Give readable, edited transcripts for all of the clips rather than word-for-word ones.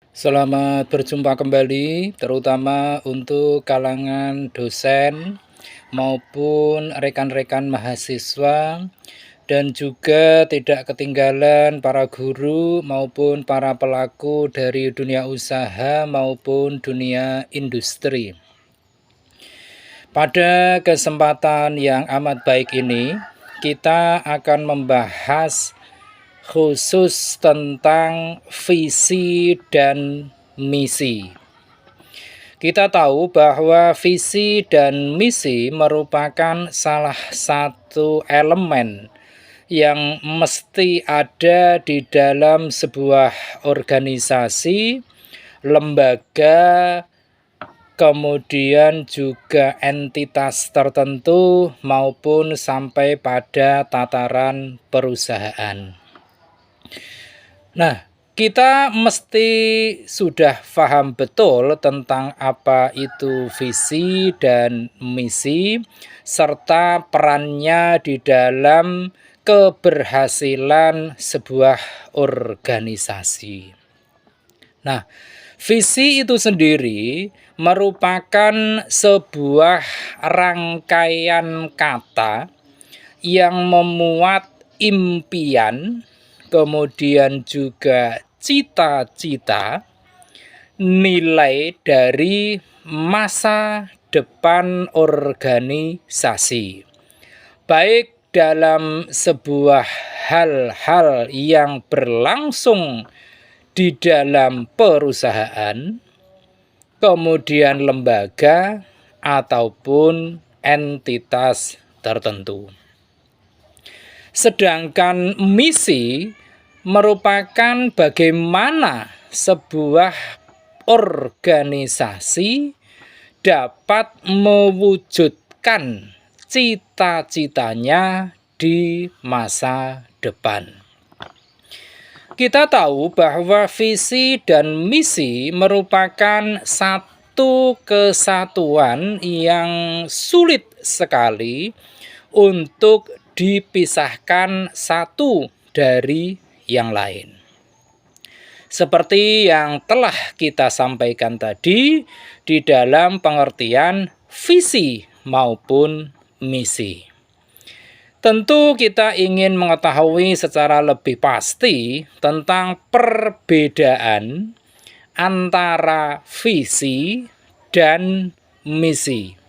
Selamat berjumpa kembali, terutama untuk kalangan dosen maupun rekan-rekan mahasiswa, dan juga tidak ketinggalan para guru maupun para pelaku dari dunia usaha maupun dunia industri. Pada kesempatan yang amat baik ini, kita akan membahas khusus tentang visi dan misi. Kita tahu bahwa visi dan misi merupakan salah satu elemen yang mesti ada di dalam sebuah organisasi, lembaga, kemudian juga entitas tertentu maupun sampai pada tataran perusahaan. Nah, kita mesti sudah paham betul tentang apa itu visi dan misi, serta perannya di dalam keberhasilan sebuah organisasi. Nah, visi itu sendiri merupakan sebuah rangkaian kata yang memuat impian, kemudian juga cita-cita, nilai dari masa depan organisasi, baik dalam sebuah hal-hal yang berlangsung di dalam perusahaan, kemudian lembaga, ataupun entitas tertentu. Sedangkan misi merupakan bagaimana sebuah organisasi dapat mewujudkan cita-citanya di masa depan. Kita tahu bahwa visi dan misi merupakan satu kesatuan yang sulit sekali untuk dipisahkan satu dari yang lain. Seperti yang telah kita sampaikan tadi di dalam pengertian visi maupun misi. Tentu kita ingin mengetahui secara lebih pasti tentang perbedaan antara visi dan misi.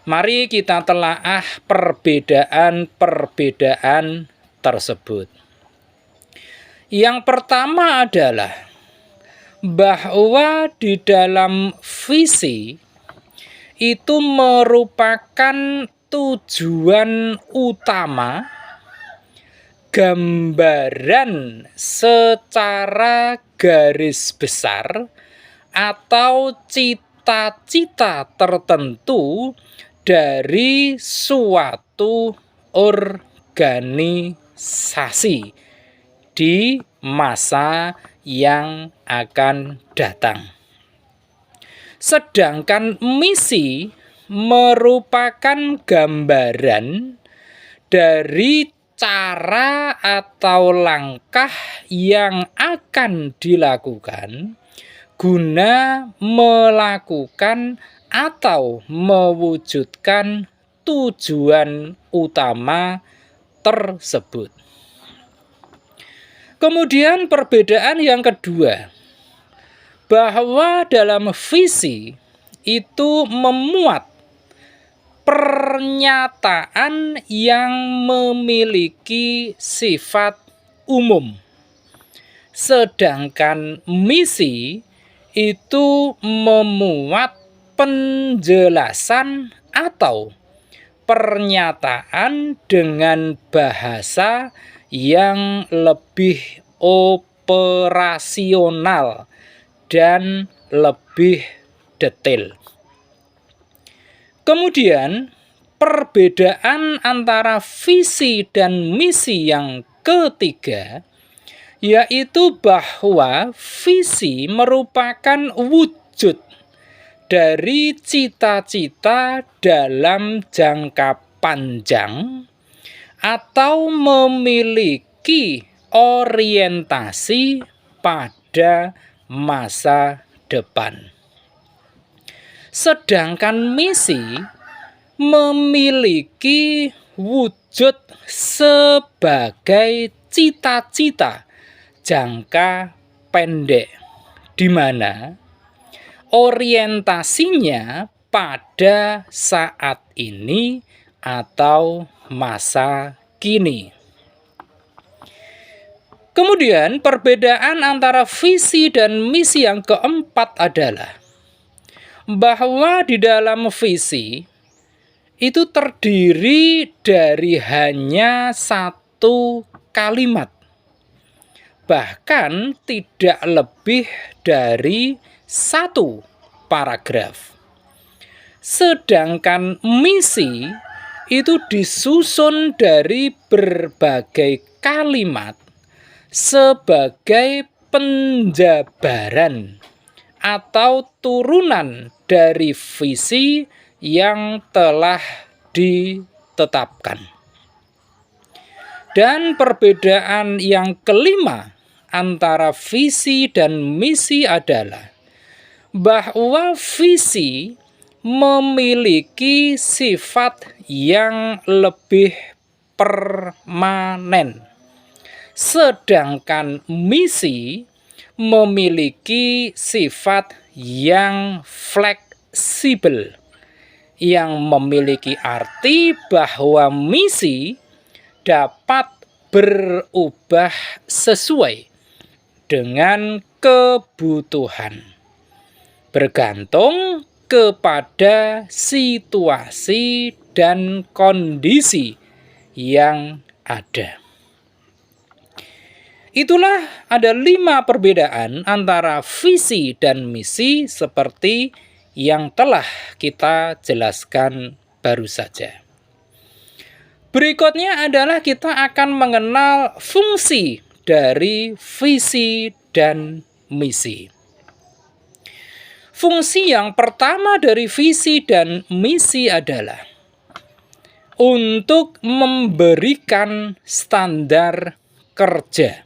Mari kita telaah perbedaan-perbedaan tersebut. Yang pertama adalah bahwa di dalam visi itu merupakan tujuan utama, gambaran secara garis besar atau cita-cita tertentu dari suatu organisasi di masa yang akan datang. Sedangkan misi merupakan gambaran dari cara atau langkah yang akan dilakukan guna melakukan atau mewujudkan tujuan utama tersebut. Kemudian perbedaan yang kedua, bahwa dalam visi itu memuat pernyataan yang memiliki sifat umum. Sedangkan misi itu memuat penjelasan atau pernyataan dengan bahasa yang lebih operasional dan lebih detail. Kemudian perbedaan antara visi dan misi yang ketiga, yaitu bahwa visi merupakan wujud dari cita-cita dalam jangka panjang atau memiliki orientasi pada masa depan. Sedangkan misi memiliki wujud sebagai cita-cita jangka pendek, di mana orientasinya pada saat ini atau masa kini. Kemudian perbedaan antara visi dan misi yang keempat adalah bahwa di dalam visi itu terdiri dari hanya satu kalimat, bahkan tidak lebih dari satu paragraf. Sedangkan misi itu disusun dari berbagai kalimat sebagai penjabaran atau turunan dari visi yang telah ditetapkan. Dan perbedaan yang kelima antara visi dan misi adalah bahwa visi memiliki sifat yang lebih permanen, sedangkan misi memiliki sifat yang fleksibel, yang memiliki arti bahwa misi dapat berubah sesuai dengan kebutuhan, bergantung kepada situasi dan kondisi yang ada. Itulah ada 5 perbedaan antara visi dan misi seperti yang telah kita jelaskan baru saja. Berikutnya adalah kita akan mengenal fungsi dari visi dan misi. Fungsi yang pertama dari visi dan misi adalah untuk memberikan standar kerja,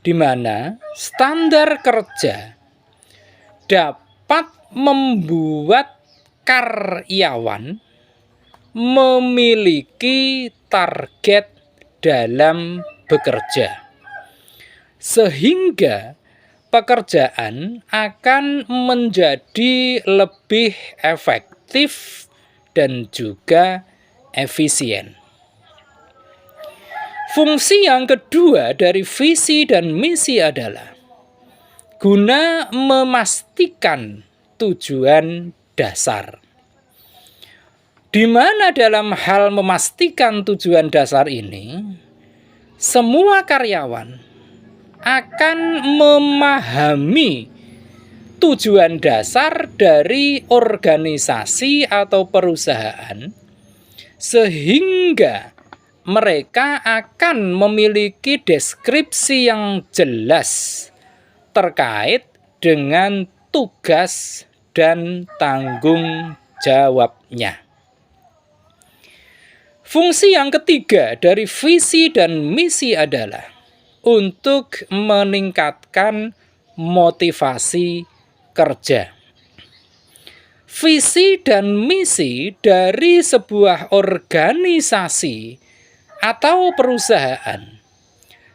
di mana standar kerja dapat membuat karyawan memiliki target dalam bekerja, sehingga pekerjaan akan menjadi lebih efektif dan juga efisien. Fungsi yang kedua dari visi dan misi adalah guna memastikan tujuan dasar, di mana dalam hal memastikan tujuan dasar ini, semua karyawan akan memahami tujuan dasar dari organisasi atau perusahaan, sehingga mereka akan memiliki deskripsi yang jelas terkait dengan tugas dan tanggung jawabnya. Fungsi yang ketiga dari visi dan misi adalah untuk meningkatkan motivasi kerja. Visi dan misi dari sebuah organisasi atau perusahaan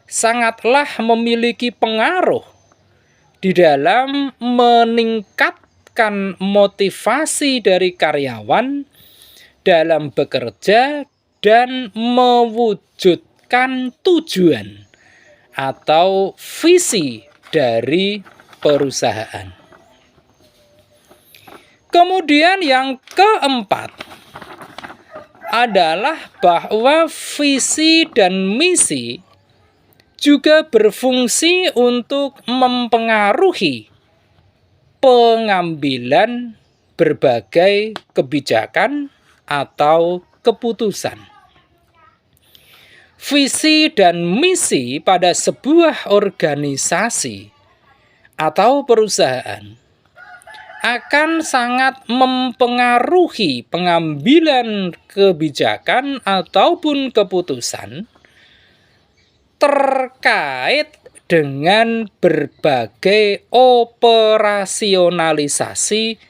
sangatlah memiliki pengaruh di dalam meningkatkan motivasi dari karyawan dalam bekerja dan mewujudkan tujuan atau visi dari perusahaan. Kemudian yang keempat adalah bahwa visi dan misi juga berfungsi untuk mempengaruhi pengambilan berbagai kebijakan atau keputusan. Visi dan misi pada sebuah organisasi atau perusahaan akan sangat mempengaruhi pengambilan kebijakan ataupun keputusan terkait dengan berbagai operasionalisasi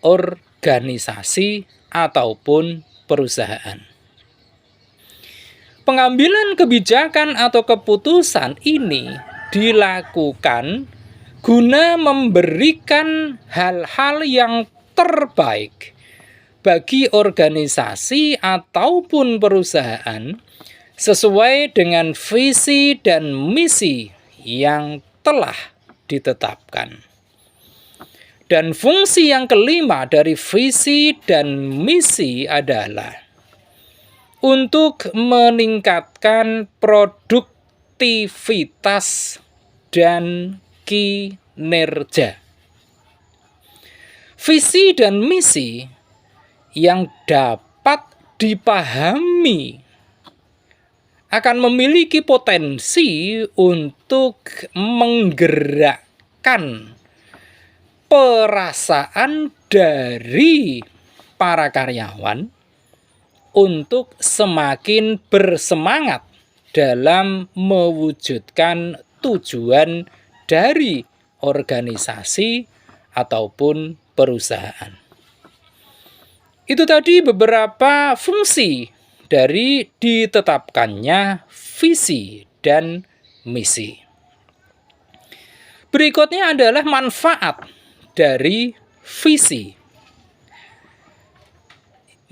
organisasi ataupun perusahaan. Pengambilan kebijakan atau keputusan ini dilakukan guna memberikan hal-hal yang terbaik bagi organisasi ataupun perusahaan sesuai dengan visi dan misi yang telah ditetapkan. Dan fungsi yang kelima dari visi dan misi adalah untuk meningkatkan produktivitas dan kinerja. Visi dan misi yang dapat dipahami akan memiliki potensi untuk menggerakkan perasaan dari para karyawan untuk semakin bersemangat dalam mewujudkan tujuan dari organisasi ataupun perusahaan. Itu tadi beberapa fungsi dari ditetapkannya visi dan misi. Berikutnya adalah manfaat dari visi.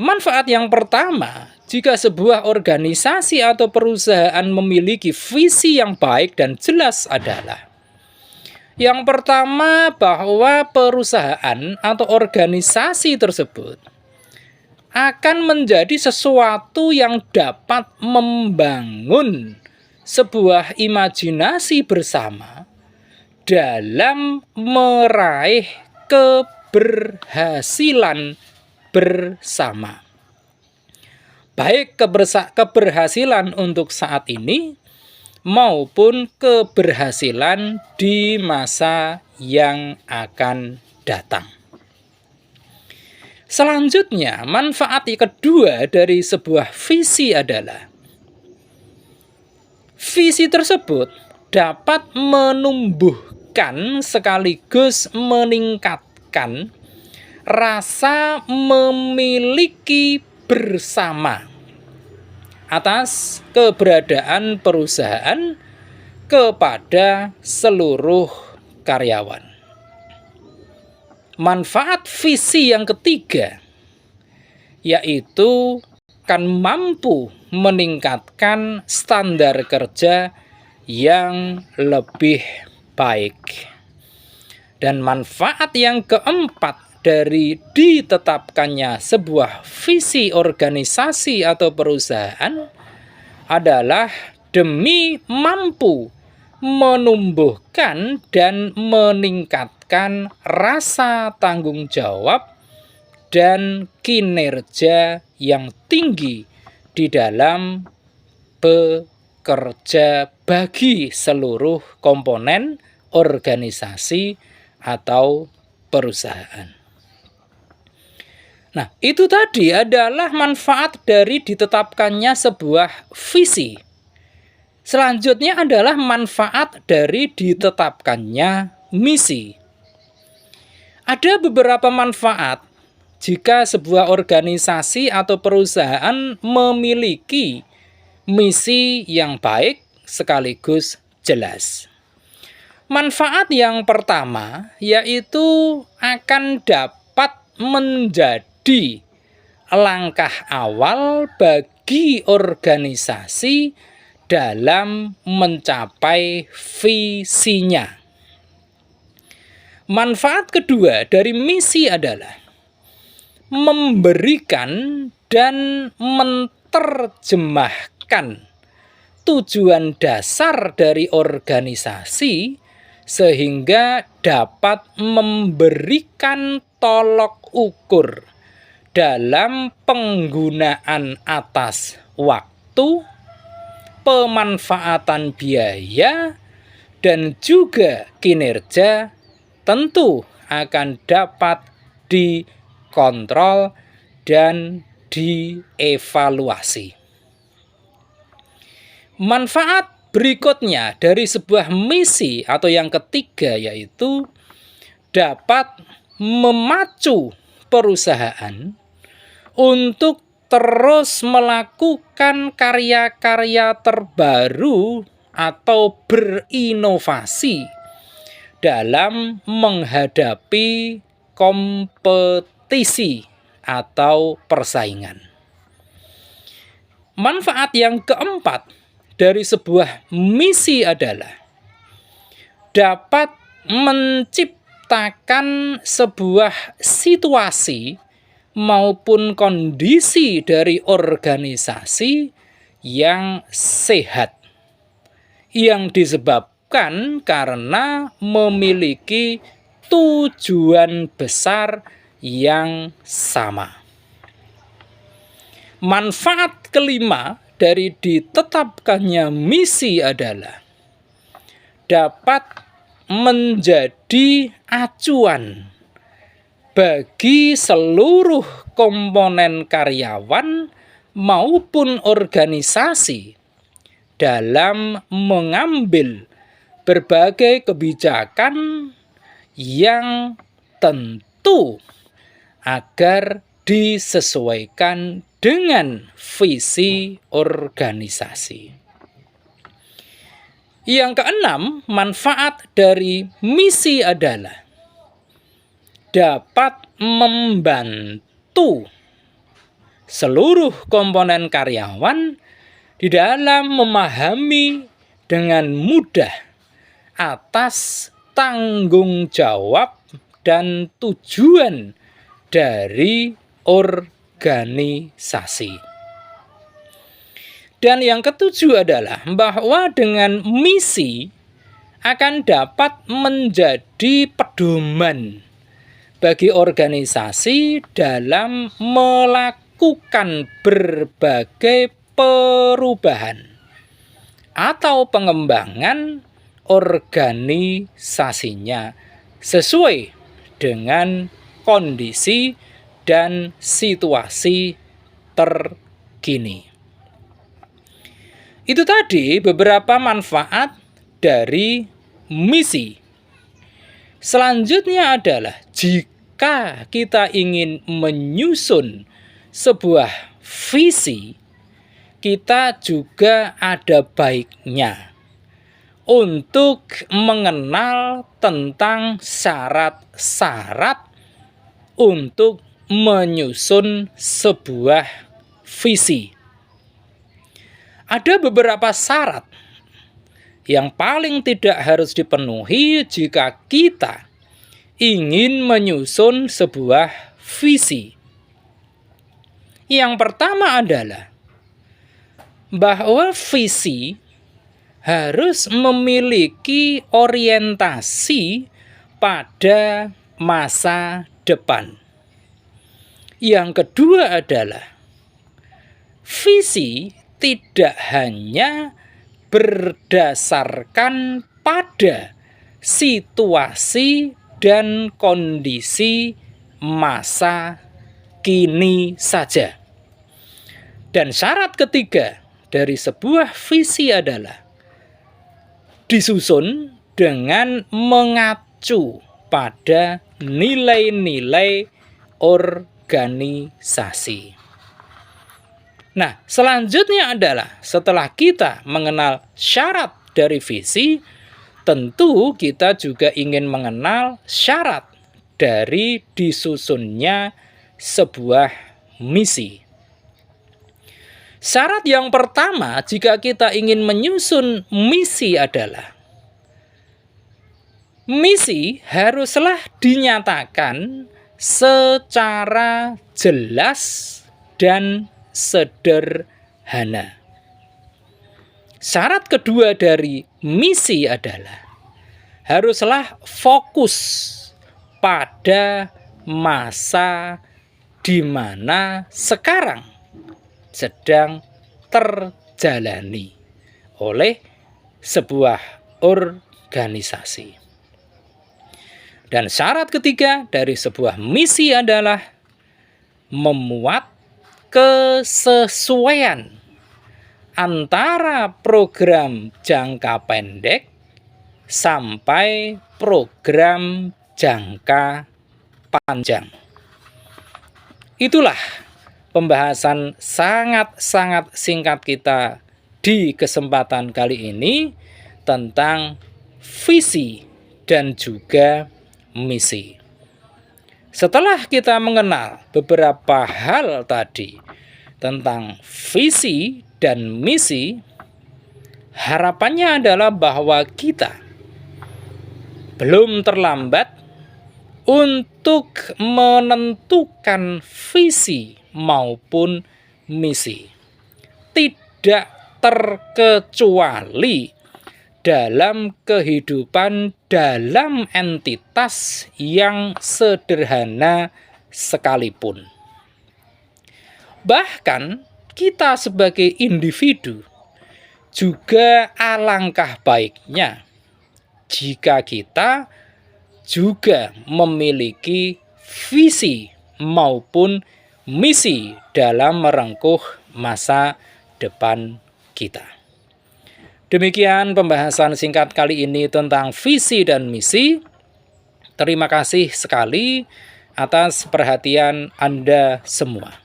Manfaat yang pertama, jika sebuah organisasi atau perusahaan memiliki visi yang baik dan jelas adalah yang pertama, bahwa perusahaan atau organisasi tersebut akan menjadi sesuatu yang dapat membangun sebuah imajinasi bersama dalam meraih keberhasilan bersama. Baik keberhasilan untuk saat ini maupun keberhasilan di masa yang akan datang. Selanjutnya, manfaat kedua dari sebuah visi adalah visi tersebut dapat menumbuhkan sekaligus meningkatkan rasa memiliki bersama atas keberadaan perusahaan kepada seluruh karyawan. Manfaat visi yang ketiga yaitu akan mampu meningkatkan standar kerja yang lebih baik. Dan manfaat yang keempat dari ditetapkannya sebuah visi organisasi atau perusahaan adalah demi mampu menumbuhkan dan meningkatkan rasa tanggung jawab dan kinerja yang tinggi di dalam bekerja bagi seluruh komponen organisasi atau perusahaan. Nah, itu tadi adalah manfaat dari ditetapkannya sebuah visi. Selanjutnya adalah manfaat dari ditetapkannya misi. Ada beberapa manfaat jika sebuah organisasi atau perusahaan memiliki misi yang baik sekaligus jelas. Manfaat yang pertama yaitu akan dapat menjadi langkah awal bagi organisasi dalam mencapai visinya. Manfaat kedua dari misi adalah memberikan dan menerjemahkan tujuan dasar dari organisasi sehingga dapat memberikan tolok ukur dalam penggunaan atas waktu, pemanfaatan biaya, dan juga kinerja tentu akan dapat dikontrol dan dievaluasi. Manfaat berikutnya dari sebuah misi atau yang ketiga yaitu dapat memacu perusahaan untuk terus melakukan karya-karya terbaru atau berinovasi dalam menghadapi kompetisi atau persaingan. Manfaat yang keempat dari sebuah misi adalah dapat menciptakan sebuah situasi maupun kondisi dari organisasi yang sehat, yang disebabkan karena memiliki tujuan besar yang sama. Manfaat kelima dari ditetapkannya misi adalah dapat menjadi acuan bagi seluruh komponen karyawan maupun organisasi dalam mengambil berbagai kebijakan yang tentu agar disesuaikan dengan visi organisasi. Yang keenam, manfaat dari misi adalah dapat membantu seluruh komponen karyawan di dalam memahami dengan mudah atas tanggung jawab dan tujuan dari organisasi. Dan yang ketujuh adalah bahwa dengan misi akan dapat menjadi pedoman bagi organisasi dalam melakukan berbagai perubahan atau pengembangan organisasinya sesuai dengan kondisi dan situasi terkini. Itu tadi beberapa manfaat dari misi. Selanjutnya adalah jika kita ingin menyusun sebuah visi, kita juga ada baiknya untuk mengenal tentang syarat-syarat untuk menyusun sebuah visi. Ada beberapa syarat yang paling tidak harus dipenuhi jika kita ingin menyusun sebuah visi. Yang pertama adalah bahwa visi harus memiliki orientasi pada masa depan. Yang kedua adalah visi tidak hanya berdasarkan pada situasi dan kondisi masa kini saja. Dan syarat ketiga dari sebuah visi adalah disusun dengan mengacu pada nilai-nilai organisasi. Nah, selanjutnya adalah setelah kita mengenal syarat dari visi, tentu kita juga ingin mengenal syarat dari disusunnya sebuah misi. Syarat yang pertama jika kita ingin menyusun misi adalah misi haruslah dinyatakan secara jelas dan sederhana. Syarat kedua dari misi adalah haruslah fokus pada masa di mana sekarang sedang terjalani oleh sebuah organisasi. Dan syarat ketiga dari sebuah misi adalah memuat kesesuaian antara program jangka pendek sampai program jangka panjang. Itulah pembahasan sangat-sangat singkat kita di kesempatan kali ini tentang visi dan juga misi. Setelah kita mengenal beberapa hal tadi tentang visi dan misi, harapannya adalah bahwa kita belum terlambat untuk menentukan visi maupun misi. Tidak terkecuali dalam kehidupan dalam entitas yang sederhana sekalipun. Bahkan kita sebagai individu juga alangkah baiknya jika kita juga memiliki visi maupun misi dalam merengkuh masa depan kita. Demikian pembahasan singkat kali ini tentang visi dan misi. Terima kasih sekali atas perhatian Anda semua.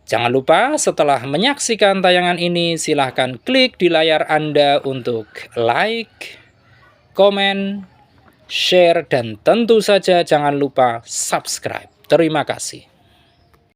Jangan lupa setelah menyaksikan tayangan ini, silahkan klik di layar Anda untuk like, komen, share, dan tentu saja jangan lupa subscribe. Terima kasih.